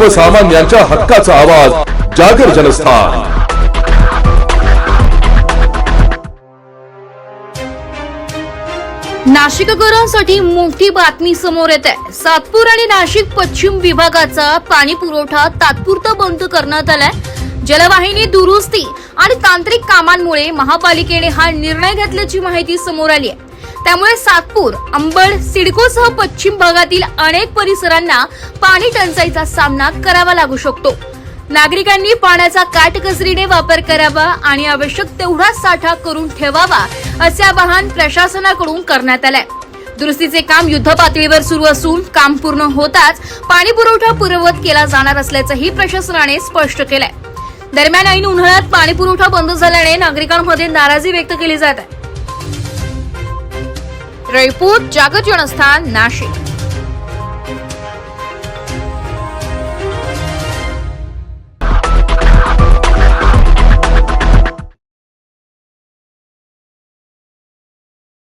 सर्वसामान्यांच्या हक्काचा आवाज जागर जनस्थान। नाशिककरांसाठी मोठी बातमी समोर येत आहे। सातपूर आणि नाशिक पश्चिम विभागाचा पाणी पुरवठा तात्पुरता बंद करण्यात आलाय। जलवाहिनी दुरुस्ती आणि तांत्रिक कामांमुळे महापालिकेने हा निर्णय घेतल्याची माहिती समोर आली आहे। त्यामुळे सातपूर, अंबड, सिडकोसह पश्चिम भागातील अनेक परिसरांना पाणी टंचाईचा सामना करावा लागू शकतो। नागरिकांनी पाण्याचा काटकसरीने वापर करावा आणि आवश्यक तेवढा साठा करून ठेवावा असे आवाहन प्रशासनाकडून करण्यात आले। दुरुस्तीचे काम युद्धपातळीवर सुरू असून काम पूर्ण होताच पाणी पुरवठा पूर्ववत केला जाणार असल्याचंही प्रशासनाने स्पष्ट केलंय। दरम्यान ऐन उन्हाळ्यात पाणी पुरवठा बंद झाल्याने नागरिकांमध्ये नाराजी व्यक्त केली जात आहे। रिपोर्ट जागर जनस्थान, नाशिक।